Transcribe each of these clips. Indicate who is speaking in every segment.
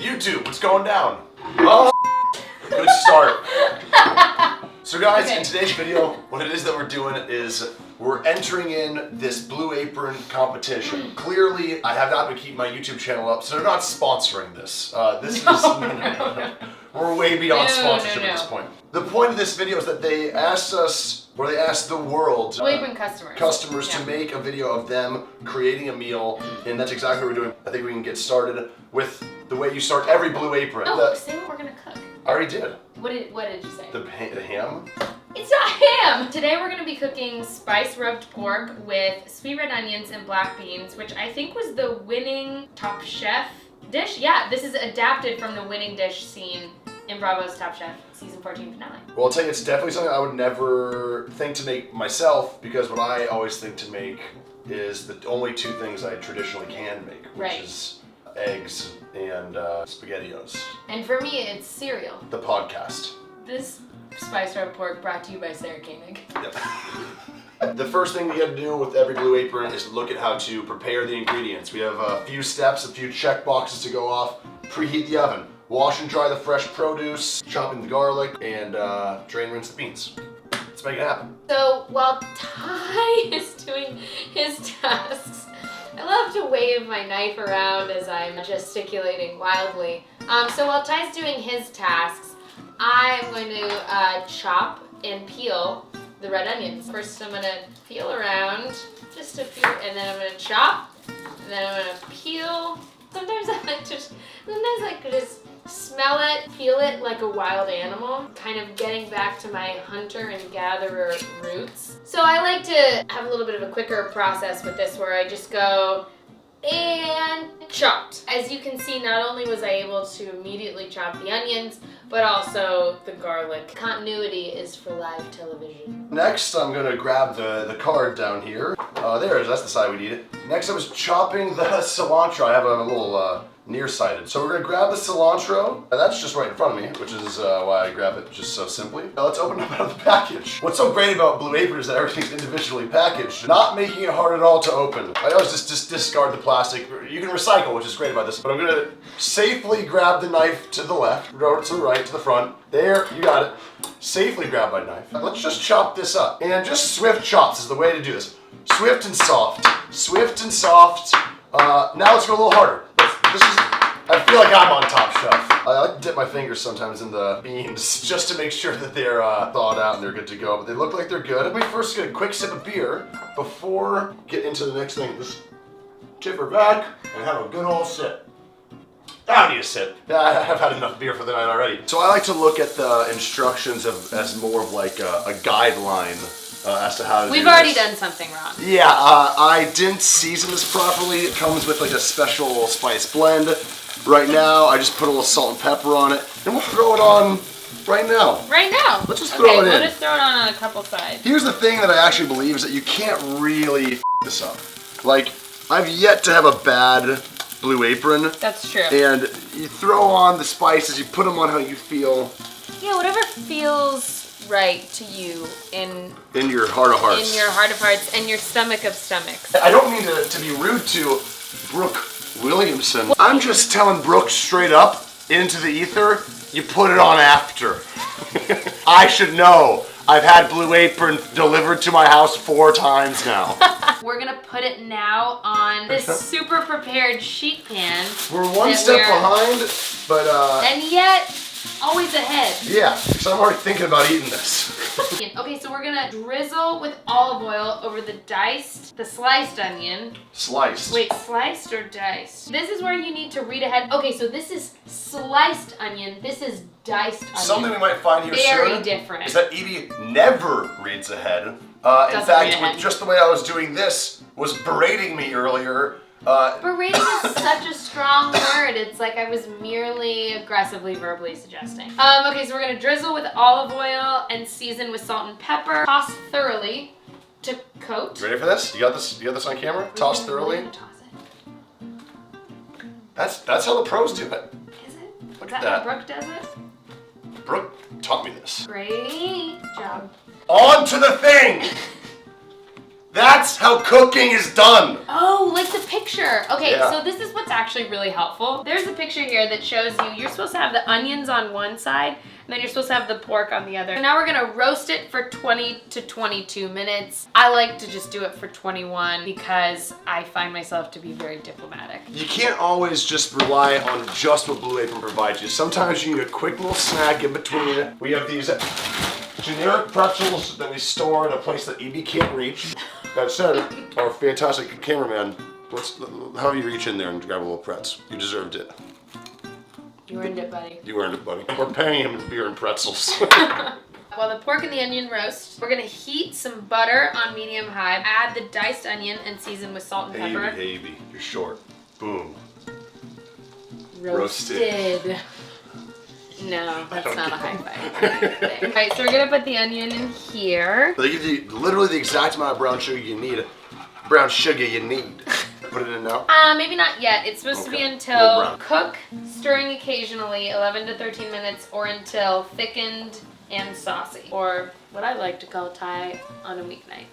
Speaker 1: YouTube, what's going down? Oh, good start. So guys, in today's video, what it is that we're doing is we're entering in this Blue Apron competition. Clearly, I have not been keeping my YouTube channel up, so they're not sponsoring this. No. We're way beyond sponsorship at this point. The point of this video is that they asked us, or they asked the world,
Speaker 2: Blue Apron customers
Speaker 1: to make a video of them creating a meal, and that's exactly what we're doing. I think we can get started with the way you start every Blue Apron.
Speaker 2: No, say what we're gonna cook.
Speaker 1: I already did.
Speaker 2: What did you say?
Speaker 1: The ham?
Speaker 2: It's not ham! Today we're gonna be cooking spice rubbed pork with sweet red onions and black beans, which I think was the winning Top Chef dish. Yeah, this is adapted from the winning dish scene in Bravo's Top Chef season 14 finale.
Speaker 1: Well, I'll tell you, it's definitely something I would never think to make myself, because what I always think to make is the only two things I traditionally can make, which is eggs and SpaghettiOs.
Speaker 2: And for me, it's cereal.
Speaker 1: The podcast.
Speaker 2: This spice rubbed pork brought to you by Sarah Koenig.
Speaker 1: Yep. The first thing we got to do with every Blue Apron is look at how to prepare the ingredients. We have a few steps, a few check boxes to go off. Preheat the oven. Wash and dry the fresh produce, chop in the garlic, and drain, rinse the beans. Let's make it happen.
Speaker 2: So while Ty is doing his tasks, I love to wave my knife around as I'm gesticulating wildly. So while Ty's doing his tasks, I'm going to chop and peel the red onions. First I'm going to peel around just a few, and then I'm going to chop, and then I'm going to peel. Sometimes I like to just smell it, feel it like a wild animal, kind of getting back to my hunter and gatherer roots. So I like to have a little bit of a quicker process with this where I just go and chopped. As you can see, not only was I able to immediately chop the onions, but also the garlic. Continuity is for live television.
Speaker 1: Next, I'm gonna grab the card down here. There it is, that's the side we need it. Next, I was chopping the cilantro. I have a little nearsighted. So we're gonna grab the cilantro. That's just right in front of me, which is why I grab it just so simply. Now let's open it up out of the package. What's so great about Blue Apron is that everything's individually packaged, not making it hard at all to open. I always just discard the plastic. You can recycle, which is great about this, but I'm gonna safely grab the knife to the left, go to the right, to the front. There, you got it. Safely grab my knife. Let's just chop this up. And just swift chops is the way to do this. Swift and soft. Swift and soft. Now let's go a little harder. I feel like I'm on Top Chef. I like to dip my fingers sometimes in the beans just to make sure that they're thawed out and they're good to go, but they look like they're good. Let me first get a quick sip of beer before get into the next thing. Just tip her back and have a good old sip. I don't need a sip. I have had enough beer for the night already. So I like to look at the instructions as more of like a guideline as to how to do this.
Speaker 2: We've already done something wrong.
Speaker 1: Yeah, I didn't season this properly. It comes with like a special spice blend. Right now, I just put a little salt and pepper on it, and we'll throw it on right now.
Speaker 2: Right now?
Speaker 1: Let's just throw it in.
Speaker 2: We'll just throw it on a couple sides.
Speaker 1: Here's the thing that I actually believe is that you can't really f this up. Like, I've yet to have a bad Blue Apron.
Speaker 2: That's true.
Speaker 1: And you throw on the spices, you put them on how you feel.
Speaker 2: Yeah, whatever feels right to you in
Speaker 1: your heart of hearts.
Speaker 2: In your heart of hearts and your stomach of stomachs.
Speaker 1: I don't mean to be rude to Brook Williamson. I'm just telling Brook straight up into the ether, you put it on after. I should know. I've had Blue Apron delivered to my house 4 times now.
Speaker 2: We're gonna put it now on this super prepared sheet pan.
Speaker 1: We're one step behind, but
Speaker 2: and yet always ahead.
Speaker 1: Yeah, so I'm already thinking about eating this.
Speaker 2: Okay, so we're gonna drizzle with olive oil over the sliced onion.
Speaker 1: Sliced.
Speaker 2: Wait, sliced or diced? This is where you need to read ahead. Okay, so this is sliced onion. This is diced onion.
Speaker 1: Something we might find here soon.
Speaker 2: Very different.
Speaker 1: Is that Evie never reads ahead. In fact, with just the way I was doing this, was berating me earlier.
Speaker 2: Berating is such a strong word. It's like I was merely aggressively verbally suggesting. Okay, so we're gonna drizzle with olive oil and season with salt and pepper. Toss thoroughly to coat.
Speaker 1: You ready for this? You got this? You got this on camera? Toss thoroughly.
Speaker 2: Toss it.
Speaker 1: That's how the pros do it.
Speaker 2: Is it?
Speaker 1: Look
Speaker 2: at
Speaker 1: that.
Speaker 2: How Brooke does it?
Speaker 1: Brooke taught me this.
Speaker 2: Great job.
Speaker 1: On to the thing! That's how cooking is done.
Speaker 2: Oh, like the picture. Okay,
Speaker 1: Yeah.
Speaker 2: so this is what's actually really helpful. There's a picture here that shows you're supposed to have the onions on one side, and then you're supposed to have the pork on the other. So now we're gonna roast it for 20 to 22 minutes. I like to just do it for 21 because I find myself to be very diplomatic.
Speaker 1: You can't always just rely on just what Blue Apron provides you. Sometimes you need a quick little snack in between. We have these generic pretzels that we store in a place that EB can't reach. That said, our fantastic cameraman, how do you reach in there and grab a little pretz? You deserved it.
Speaker 2: You earned it, buddy.
Speaker 1: You earned it, buddy. We're paying him in beer and pretzels.
Speaker 2: While the pork and the onion roast, we're gonna heat some butter on medium high, add the diced onion and season with salt and pepper.
Speaker 1: Hey, you're short. Boom.
Speaker 2: Roasted. No, that's not a high five. Alright, so we're gonna put the onion in here.
Speaker 1: They give you literally the exact amount of brown sugar you need. Brown sugar you need. Put it in now?
Speaker 2: Maybe not yet. It's supposed to be
Speaker 1: Little
Speaker 2: until
Speaker 1: brown.
Speaker 2: cook, stirring occasionally, 11 to 13 minutes, or until thickened and saucy. Or what I like to call Thai on a weeknight.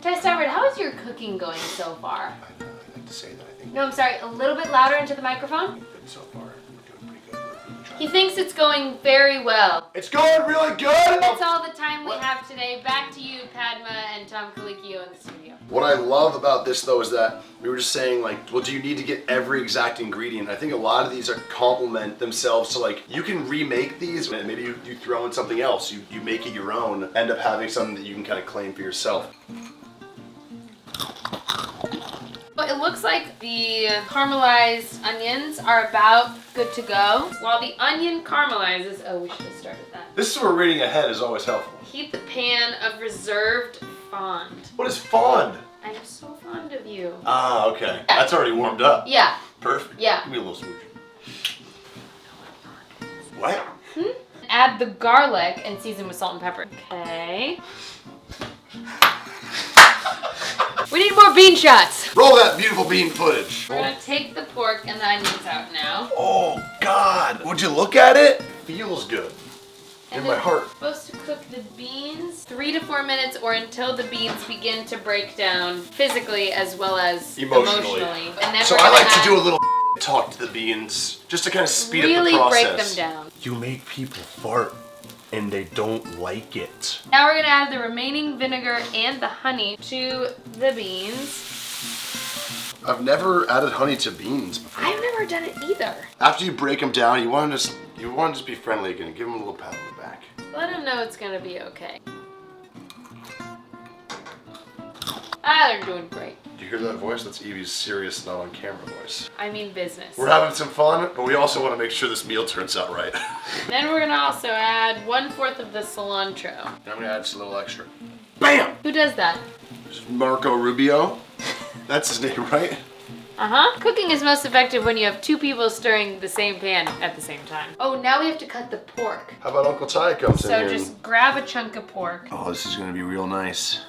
Speaker 2: Tyler Stafford, how is your cooking going so far?
Speaker 1: I'd like to say that I think
Speaker 2: No, I'm sorry, a little bit louder into the microphone.
Speaker 1: so far we're doing pretty good. We're really trying.
Speaker 2: He thinks it's going very well.
Speaker 1: It's going really good!
Speaker 2: That's all the time we have today. Back to you, Padma and Tom Colicchio in the studio.
Speaker 1: What I love about this though is that we were just saying like, well, do you need to get every exact ingredient? I think a lot of these are complement themselves to like, you can remake these and maybe you throw in something else. You make it your own, end up having something that you can kind of claim for yourself.
Speaker 2: Well, it looks like the caramelized onions are about good to go. While the onion caramelizes, oh, we should have started that.
Speaker 1: This is where reading ahead is always helpful.
Speaker 2: Heat the pan of reserved fond.
Speaker 1: What is fond?
Speaker 2: I'm so fond of you.
Speaker 1: Ah, okay. That's already warmed up.
Speaker 2: Yeah.
Speaker 1: Perfect.
Speaker 2: Yeah.
Speaker 1: Give me a little smoochie. What?
Speaker 2: Add the garlic and season with salt and pepper. Okay. We need more bean shots.
Speaker 1: Roll that beautiful bean footage.
Speaker 2: We're gonna take the pork and the onions out now.
Speaker 1: Oh, God. Would you look at it? Feels good. In
Speaker 2: And
Speaker 1: my
Speaker 2: then
Speaker 1: heart.
Speaker 2: we're supposed to cook the beans 3 to 4 minutes or until the beans begin to break down physically as well as emotionally. And then
Speaker 1: So
Speaker 2: we're
Speaker 1: I
Speaker 2: gonna
Speaker 1: like to
Speaker 2: add-
Speaker 1: do a little talk to the beans just to kind of speed
Speaker 2: really
Speaker 1: up the process.
Speaker 2: break them down.
Speaker 1: You make people fart and they don't like it.
Speaker 2: Now we're gonna add the remaining vinegar and the honey to the beans.
Speaker 1: I've never added honey to beans before.
Speaker 2: I've never done it either.
Speaker 1: After you break them down, you want to just be friendly again. Give them a little pat on the back.
Speaker 2: Let them know it's gonna be okay. They're doing great.
Speaker 1: Do you hear that voice? That's Evie's serious, not on camera voice.
Speaker 2: I mean business.
Speaker 1: We're having some fun, but we also want to make sure this meal turns out right.
Speaker 2: Then we're gonna also add 1/4 of the cilantro.
Speaker 1: I'm gonna add just a little extra. Bam!
Speaker 2: Who does that?
Speaker 1: This is Marco Rubio. That's his name, right?
Speaker 2: Uh-huh. Cooking is most effective when you have 2 people stirring the same pan at the same time. Oh, now we have to cut the pork.
Speaker 1: How about Uncle Ty comes in
Speaker 2: So
Speaker 1: here?
Speaker 2: just grab a chunk of pork.
Speaker 1: Oh, this is gonna be real nice.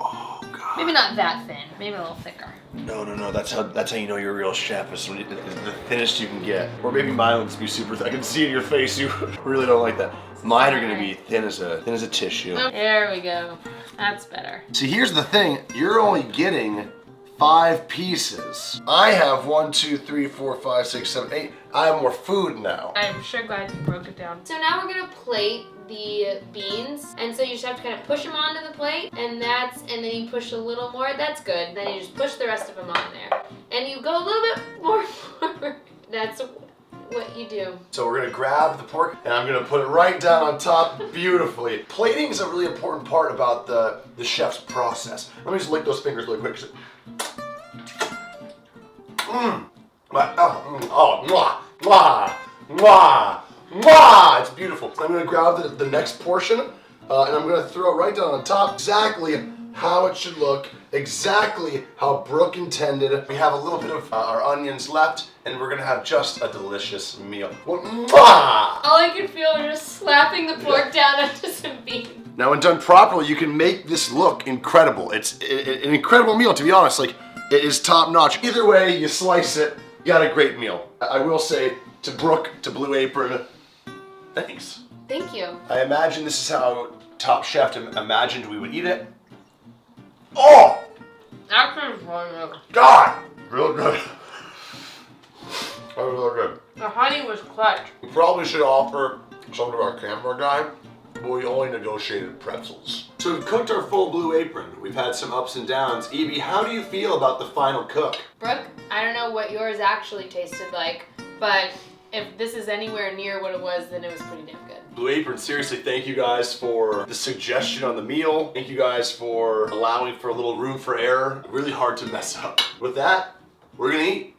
Speaker 1: Oh God.
Speaker 2: Maybe not that thin, maybe a little thicker.
Speaker 1: No. That's how you know you're a real chef. Is when the thinnest you can get. Or maybe mine would be super thin. I can see in your face you really don't like that. Mine are gonna be thin as a tissue.
Speaker 2: There we go. That's better.
Speaker 1: See, here's the thing. You're only getting 5 pieces. I have 1, 2, 3, 4, 5, 6, 7, 8. I have more food now.
Speaker 2: I'm sure glad you broke it down. So now we're gonna plate the beans, and so you just have to kind of push them onto the plate, and then you push a little more. That's good. Then you just push the rest of them on there, and you go a little bit more forward. That's what you do.
Speaker 1: So we're gonna grab the pork and I'm gonna put it right down on top beautifully. Plating is a really important part about the chef's process. Let me just lick those fingers really quick. It's beautiful. I'm gonna grab the next portion and I'm gonna throw it right down on top. Exactly how it should look, exactly how Brooke intended. We have a little bit of our onions left and we're gonna have just a delicious meal.
Speaker 2: All I can feel is just slapping the pork down onto some beans.
Speaker 1: Now when done properly, you can make this look incredible. It's an incredible meal, to be honest. Like, it is top notch. Either way you slice it, you got a great meal. I will say to Brooke, to Blue Apron, thanks.
Speaker 2: Thank you.
Speaker 1: I imagine this is how Top Chef imagined we would eat it. Oh!
Speaker 2: Actually, it's really good.
Speaker 1: God! Real good. That was real good.
Speaker 2: The honey was clutch.
Speaker 1: We probably should offer some to our camera guy, but we only negotiated pretzels. So we've cooked our full Blue Apron. We've had some ups and downs. Evie, how do you feel about the final cook?
Speaker 2: Brooke, I don't know what yours actually tasted like, but if this is anywhere near what it was, then it was pretty damn good.
Speaker 1: Blue Apron, seriously, thank you guys for the suggestion on the meal. Thank you guys for allowing for a little room for error. Really hard to mess up. With that, we're gonna eat.